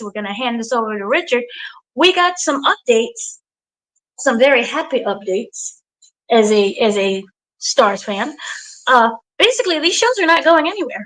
we're going to hand this over to Richard. We got some updates, some very happy updates as a Stars fan. Basically, these shows are not going anywhere.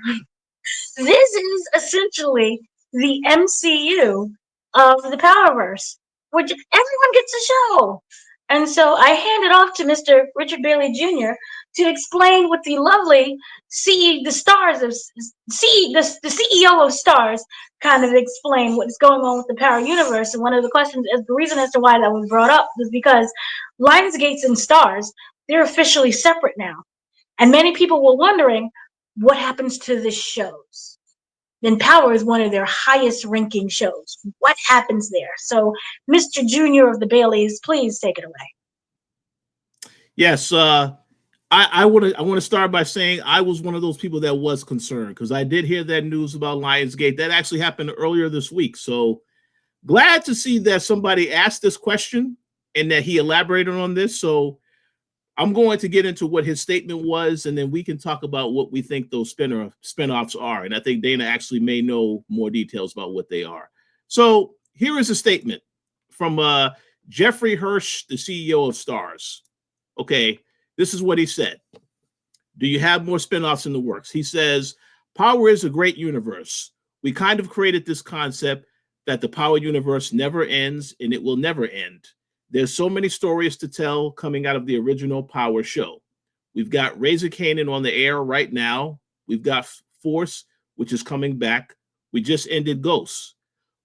This is essentially the MCU of the Powerverse, which everyone gets a show. And so I hand it off to Mr. Richard Bailey Jr. to explain what the lovely the stars of the CEO of Stars kind of explain what's going on with the Power Universe. And one of the questions, the reason as to why that was brought up was because Lionsgates and Stars, they're officially separate now. And many people were wondering what happens to the shows. Then Power is one of their highest ranking shows. What happens there? So, Mr. Junior of the Baileys, please take it away. Yes, I want to start by saying I was one of those people that was concerned because I did hear that news about Lionsgate. That actually happened earlier this week. So glad to see that somebody asked this question and that he elaborated on this. So I'm going to get into what his statement was, and then we can talk about what we think those spinoffs are. And I think Dana actually may know more details about what they are. So here is a statement from Jeffrey Hirsch, the CEO of Starz. Okay, this is what he said. Do you have more spinoffs in the works? He says, Power is a great universe. We kind of created this concept that the Power universe never ends and it will never end. There's so many stories to tell coming out of the original Power show. We've got Raising Kanan on the air right now. We've got Force, which is coming back. We just ended Ghosts.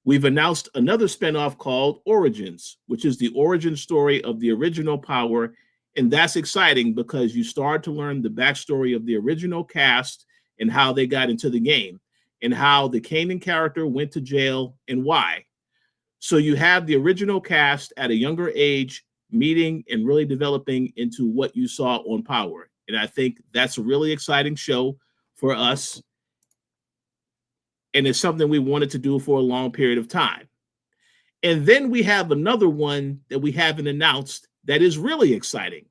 We've announced another spinoff called Origins, which is the origin story of the original Power. And that's exciting because you start to learn the backstory of the original cast and how they got into the game and how the Kanan character went to jail and why. So you have the original cast at a younger age meeting and really developing into what you saw on Power. And I think that's a really exciting show for us. And it's something we wanted to do for a long period of time. And then we have another one that we haven't announced that is really exciting.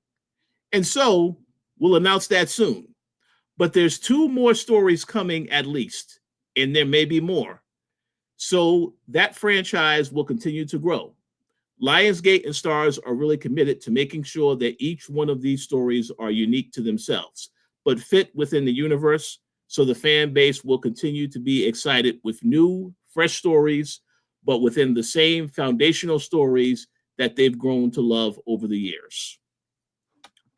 And so we'll announce that soon. But there's 2 more stories coming at least, and there may be more. So that franchise will continue to grow. Lionsgate and Starz are really committed to making sure that each one of these stories are unique to themselves, but fit within the universe, so the fan base will continue to be excited with new, fresh stories, but within the same foundational stories that they've grown to love over the years.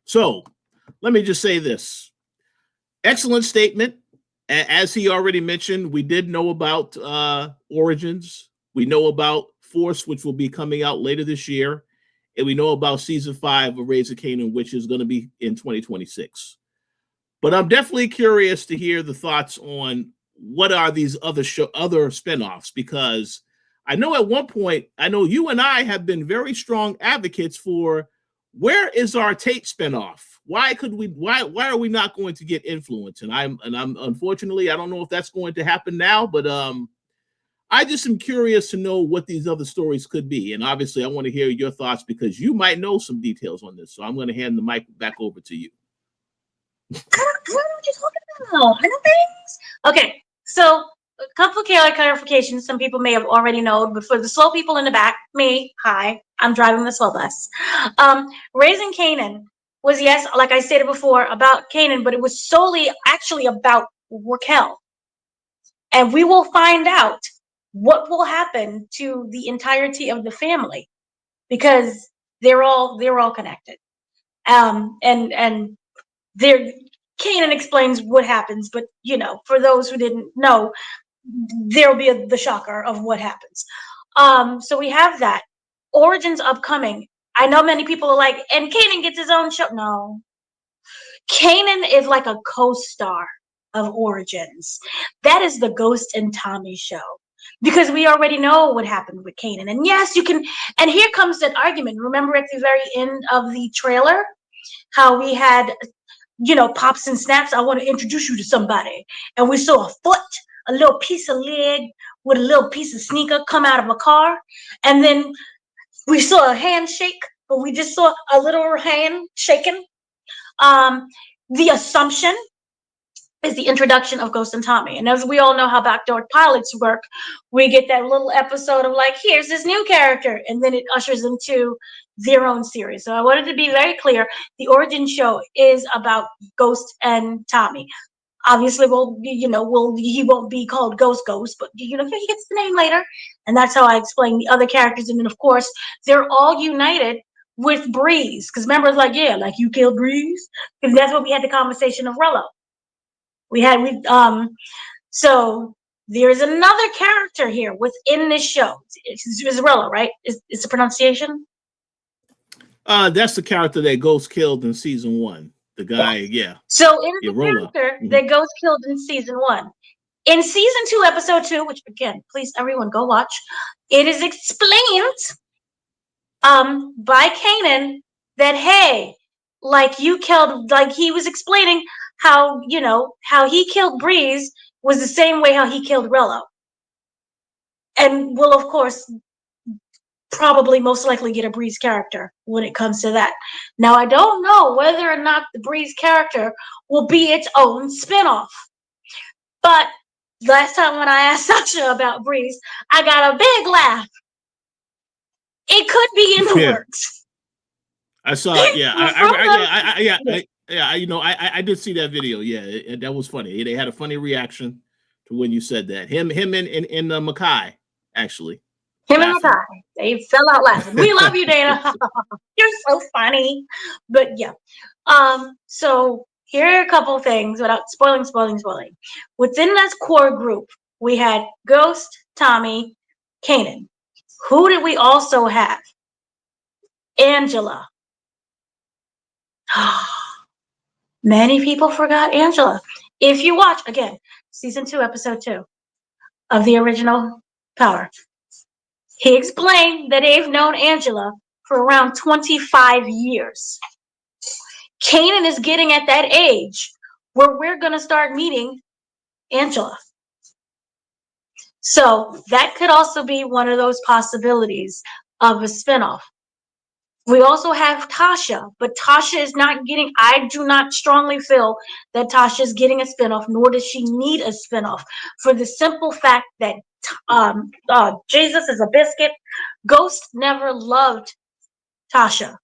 So let me just say this. Excellent statement. As he already mentioned, we did know about Origins. We know about Force, which will be coming out later this year. And we know about season 5 of Raising Kanan, which is going to be in 2026. But I'm definitely curious to hear the thoughts on what are these other spinoffs, because I know at one point, I know you and I have been very strong advocates for where is our Tate spinoff? Why are we not going to get Influence? And I'm unfortunately, I don't know if that's going to happen now, but I just am curious to know what these other stories could be. And obviously I want to hear your thoughts because you might know some details on this. So I'm going to hand the mic back over to you. I don't know what you're talking about. I know things. Okay, so a couple of clarifications. Some people may have already known, but for the slow people in the back, me, hi, I'm driving the slow bus. Raising Kanan was, yes, like I stated before, about Kanan, but it was solely actually about Raquel. And we will find out what will happen to the entirety of the family because they're all connected. And Kanan explains what happens, but for those who didn't know, there'll be the shocker of what happens. So we have that. Origins upcoming. I know many people are like, and Kanan gets his own show. No. Kanan is like a co-star of Origins. That is the Ghost and Tommy show. Because we already know what happened with Kanan. And yes, you can, and here comes that argument. Remember at the very end of the trailer, how we had, pops and snaps, I want to introduce you to somebody. And we saw a foot, a little piece of leg with a little piece of sneaker come out of a car. And then we saw a handshake, but we just saw a little hand shaking. The assumption is the introduction of Ghost and Tommy. And as we all know how backdoor pilots work, we get that little episode of like, here's this new character, and then it ushers into their own series. So I wanted to be very clear. The origin show is about Ghost and Tommy. Obviously, he won't be called Ghost, but he gets the name later, and that's how I explain the other characters. And then, of course, they're all united with Breeze, because remember, it's like, yeah, like you killed Breeze, because that's what we had the conversation of Rello. So there's another character here within this show. It's Rello, right? Is the pronunciation? That's the character that Ghost killed in season 1. The guy, yeah. So it is the Rolla. character that Ghost killed in season 1. In season 2, episode 2, which again, please everyone go watch, it is explained by Kanan that hey, like you killed, like he was explaining how how he killed Breeze was the same way how he killed Rello, and will of course probably most likely get a Breeze character when it comes to that. Now I don't know whether or not the Breeze character will be its own spinoff, but last time when I asked Sasha about Breeze, I got a big laugh. It could be in the works. I saw it. Yeah, I did see that video. Yeah, that was funny. They had a funny reaction to when you said that. Him and Makai actually. Him and Makai, they fell out laughing. We love you, Dana. You're so funny. But yeah, so here are a couple things without spoiling. Within this core group, we had Ghost, Tommy, Kanan. Who did we also have? Angela. Many people forgot Angela. If you watch, again, season 2, episode 2 of the original Power, he explained that they've known Angela for around 25 years. Kanan is getting at that age where we're going to start meeting Angela. So that could also be one of those possibilities of a spinoff. We also have Tasha, but Tasha is not getting, I do not strongly feel that Tasha is getting a spinoff, nor does she need a spinoff, for the simple fact that Jesus is a biscuit. Ghost never loved Tasha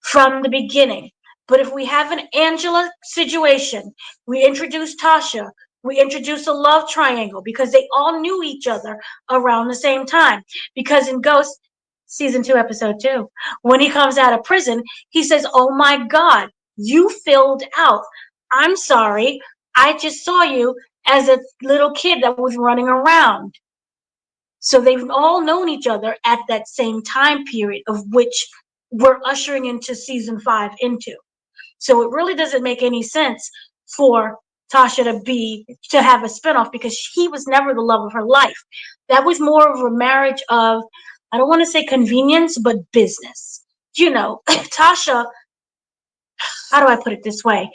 from the beginning. But if we have an Angela situation, we introduce Tasha, we introduce a love triangle because they all knew each other around the same time. Because in Ghost, season 2, episode 2, when he comes out of prison, he says, oh my God, you filled out. I'm sorry. I just saw you as a little kid that was running around. So they've all known each other at that same time period, of which we're ushering into season 5 into. So it really doesn't make any sense for Tasha to have a spinoff, because he was never the love of her life. That was more of a marriage of, I don't want to say convenience, but business. Tasha, how do I put it this way?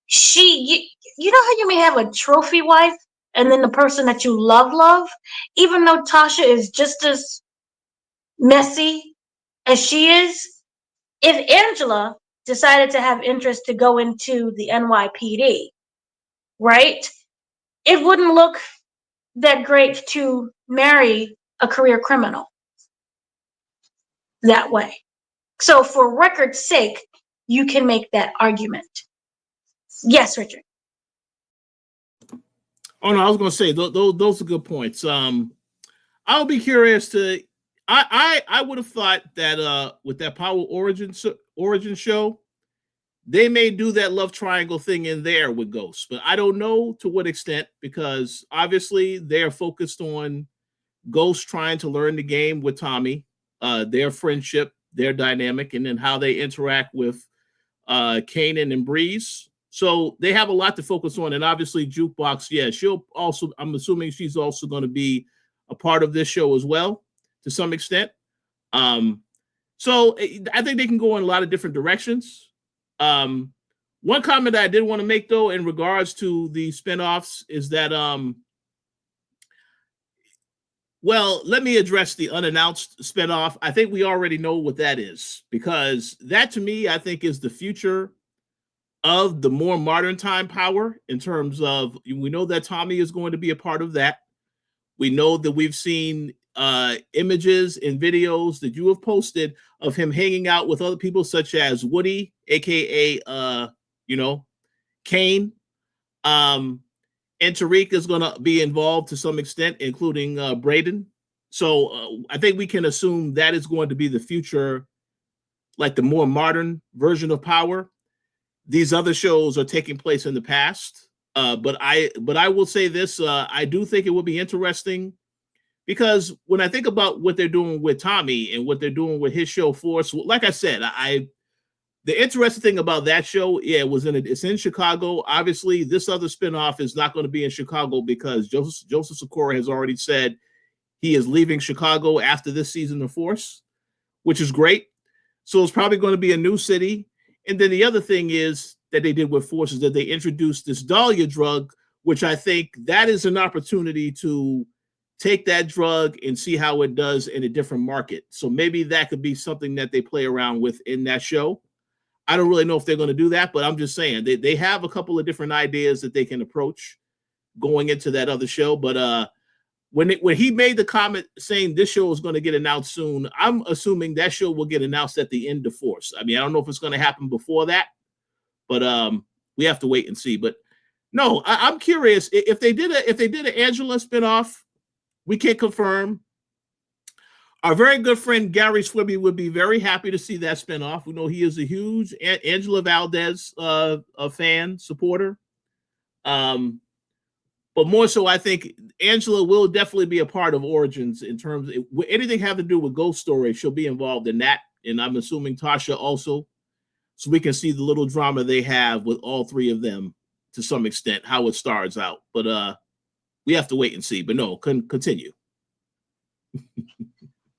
You know how you may have a trophy wife and then the person that you love, even though Tasha is just as messy as she is, if Angela decided to have interest to go into the NYPD, right, it wouldn't look that great to marry a career criminal that way. So for record's sake, you can make that argument. Yes, Richard. Oh no, I was going to say those are good points. I'll be curious to. I would have thought that with that Power origin show, they may do that love triangle thing in there with Ghost, but I don't know to what extent, because obviously they're focused on Ghost trying to learn the game with Tommy, their friendship, their dynamic, and then how they interact with Kanan and Breeze. So they have a lot to focus on. And obviously Jukebox, yeah, I'm assuming she's also going to be a part of this show as well, to some extent. So I think they can go in a lot of different directions. One comment that I did want to make, though, in regards to the spinoffs is that, well, let me address the Unannounced spinoff. I think we already know what that is, because that, to me, I think is the future of the more modern time Power, in terms of, we know that Tommy is going to be a part of that. We know that we've seen images and videos that you have posted of him hanging out with other people such as Woody, aka Kane. And Tariq is going to be involved to some extent, including Braden. So I think we can assume that is going to be the future, like the more modern version of Power. These other shows are taking place in the past. But I will say this: I do think it will be interesting, because when I think about what they're doing with Tommy and what they're doing with his show Force, like I said, the interesting thing about that show, it's in Chicago. Obviously, this other spinoff is not going to be in Chicago because Joseph Sikora has already said he is leaving Chicago after this season of Force, which is great. So it's probably going to be a new city. And then the other thing is that they did with Force is that they introduced this Dahlia drug, which I think that is an opportunity to take that drug and see how it does in a different market. So maybe that could be something that they play around with in that show. I don't really know if they're going to do that, but I'm just saying they have a couple of different ideas that they can approach going into that other show. But when he made the comment saying this show is going to get announced soon, I'm assuming that show will get announced at the end of Force. I mean, I don't know if it's going to happen before that, but we have to wait and see. But no, I'm curious if they did an Angela spinoff. We can't confirm. Our very good friend Gary Swibby would be very happy to see that spinoff. We know he is a huge Angela Valdez fan, supporter. But more so, I think Angela will definitely be a part of Origins in terms of anything having to do with Ghost Story. She'll be involved in that. And I'm assuming Tasha also. So we can see the little drama they have with all three of them to some extent, how it starts out. But we have to wait and see. But no, continue.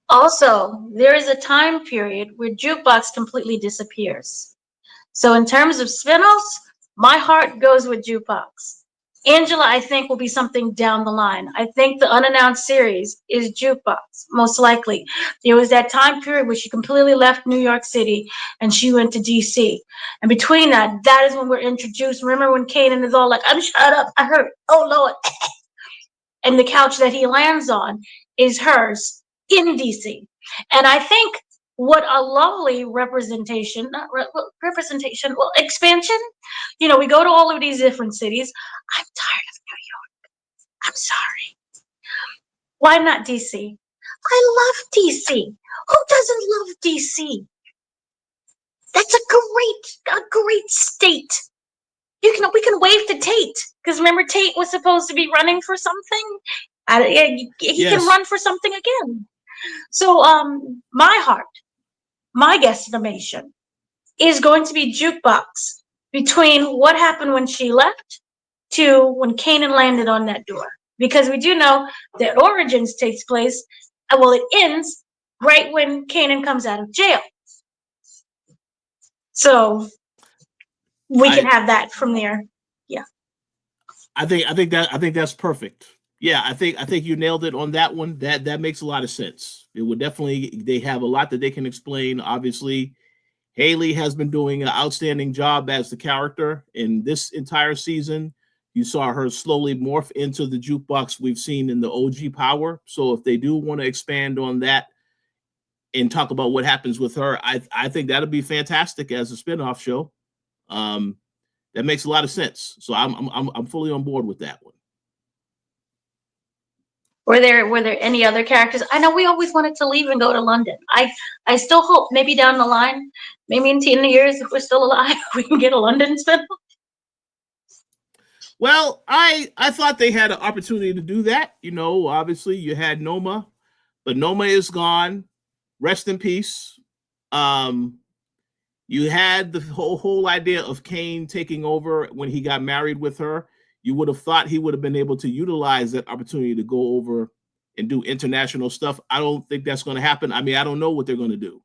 Also, there is a time period where Jukebox completely disappears. So in terms of spinoffs, my heart goes with Jukebox. Angela, I think, will be something down the line. I think the Unannounced series is Jukebox, most likely. There was that time period where she completely left New York City and she went to DC. And between that is when we're introduced. Remember when Kanan is all like, I'm shut up, I hurt, oh Lord. And the couch that he lands on is hers in DC. And I think what a lovely representation, not representation, well, expansion. We go to all of these different cities. I'm tired of New York. I'm sorry. Why not DC? I love DC. Who doesn't love DC? That's a great state. We can wave to Tate, because remember Tate was supposed to be running for something. He Yes. can run for something again. So my heart, my guesstimation is going to be Jukebox between what happened when she left to when Kanan landed on that door. Because we do know that Origins takes place, it ends right when Kanan comes out of jail. So we can have that from there. Yeah. I think that's perfect. Yeah, I think you nailed it on that one. That makes a lot of sense. It would definitely, they have a lot that they can explain. Obviously, Haley has been doing an outstanding job as the character in this entire season. You saw her slowly morph into the Jukebox we've seen in the OG Power. So if they do want to expand on that and talk about what happens with her, I think that'll be fantastic as a spinoff show. That makes a lot of sense. So I'm fully on board with that one. Were there any other characters? I know we always wanted to leave and go to London. I still hope maybe down the line, maybe in 10 years, if we're still alive, we can get a London spinoff. Well, I thought they had an opportunity to do that. Obviously you had Noma, but Noma is gone. Rest in peace. You had the whole idea of Kane taking over when he got married with her. You would have thought he would have been able to utilize that opportunity to go over and do international stuff. I don't think that's going to happen. I mean, I don't know what they're going to do.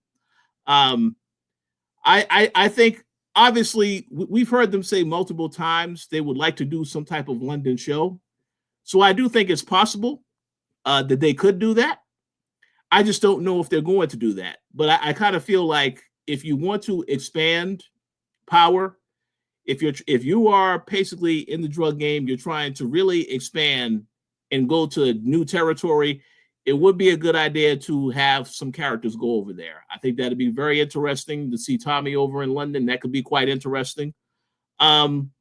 I think, obviously, we've heard them say multiple times they would like to do some type of London show. So I do think it's possible that they could do that. I just don't know if they're going to do that. But I kind of feel like if you want to expand Power, if you are basically in the drug game, you're trying to really expand and go to new territory, it would be a good idea to have some characters go over there. I think that'd be very interesting to see Tommy over in London. That could be quite interesting. Um,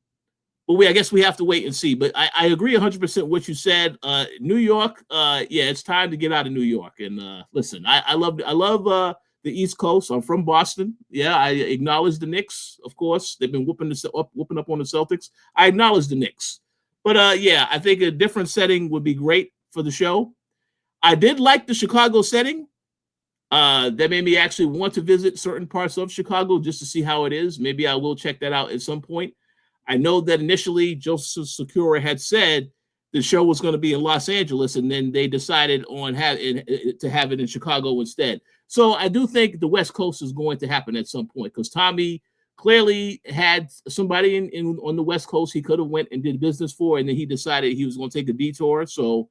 but I guess we have to wait and see. But I agree 100% what you said. New York, yeah, it's time to get out of New York. And listen, I love the East Coast. I'm from Boston. Yeah, I acknowledge the Knicks, of course. They've been whooping up on the Celtics. I acknowledge the Knicks. But yeah, I think a different setting would be great for the show. I did like the Chicago setting. That made me actually want to visit certain parts of Chicago just to see how it is. Maybe I will check that out at some point. I know that initially Joseph Sikora had said the show was going to be in Los Angeles, and then they decided on to have it in Chicago instead. So I do think the West Coast is going to happen at some point because Tommy clearly had somebody on the West Coast he could have went and did business for, and then he decided he was going to take a detour. So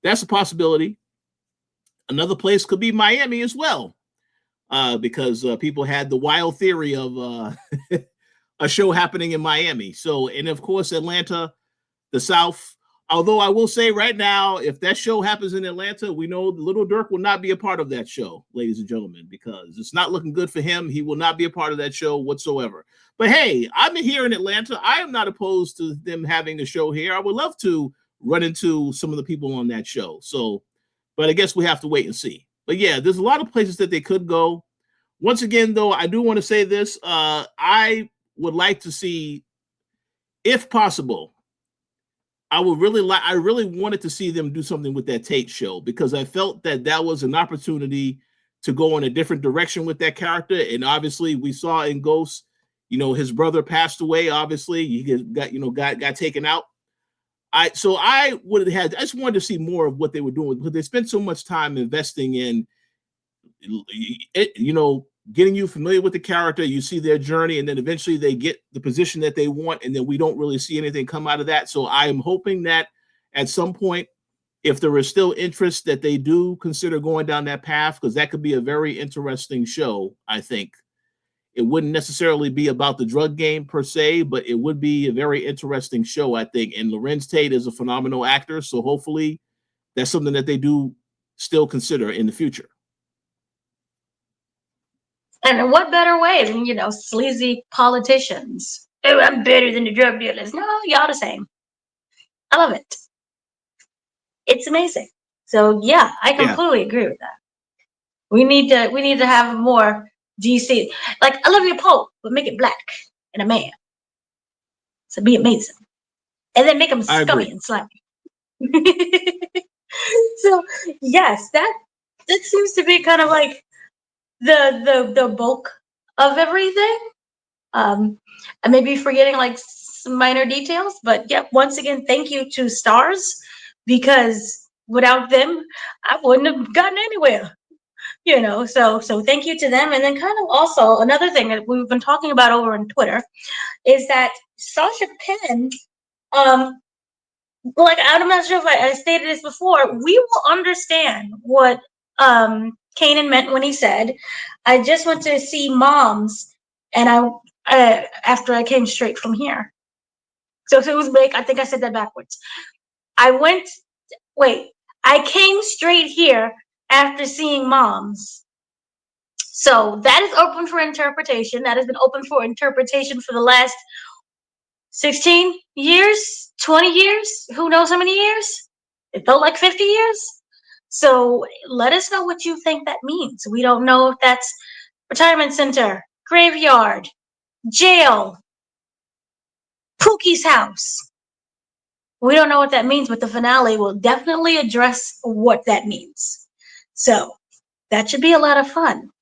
that's a possibility. Another place could be Miami as well, because people had the wild theory of a show happening in Miami. So, and of course, Atlanta, the South. Although I will say right now, if that show happens in Atlanta, we know Little Dirk will not be a part of that show, ladies and gentlemen, because it's not looking good for him. He will not be a part of that show whatsoever. But hey, I'm here in Atlanta. I am not opposed to them having the show here. I would love to run into some of the people on that show. So, but I guess we have to wait and see. But yeah, there's a lot of places that they could go. Once again, though, I do want to say this. I would like to see, if possible, I really wanted to see them do something with that Tate show because I felt that was an opportunity to go in a different direction with that character. And obviously we saw in Ghost, his brother passed away. Obviously he got taken out. I just wanted to see more of what they were doing because they spent so much time investing in it, getting you familiar with the character. You see their journey, and then eventually they get the position that they want, and then we don't really see anything come out of that. So I am hoping that at some point, if there is still interest, that they do consider going down that path, because that could be a very interesting show. I think it wouldn't necessarily be about the drug game per se, but it would be a very interesting show, I think. And Lorenz Tate is a phenomenal actor, so hopefully that's something that they do still consider in the future. And what better way than, sleazy politicians? Oh, I'm better than the drug dealers. No, y'all the same. I love it. It's amazing. So yeah, I completely agree with that. We need to have more DC. Like Olivia Pope, but make it black and a man. So be amazing. And then make them scummy and slimy. So yes, that seems to be kind of like the bulk of everything. I may be forgetting like some minor details, but yeah, once again, thank you to Starz, because without them, I wouldn't have gotten anywhere. So thank you to them. And then kind of also another thing that we've been talking about over on Twitter is that Sasha Penn, like I'm not sure if I stated this before, we will understand what Kanan meant when he said, I just went to see moms, and I after I came straight from here. So it was like, I think I said that backwards. I came straight here after seeing moms. So that is open for interpretation. That has been open for interpretation for the last 16 years, 20 years, who knows how many years? It felt like 50 years. So let us know what you think that means. We don't know if that's retirement center, graveyard, jail, Pookie's house. We don't know what that means, but the finale will definitely address what that means. So that should be a lot of fun.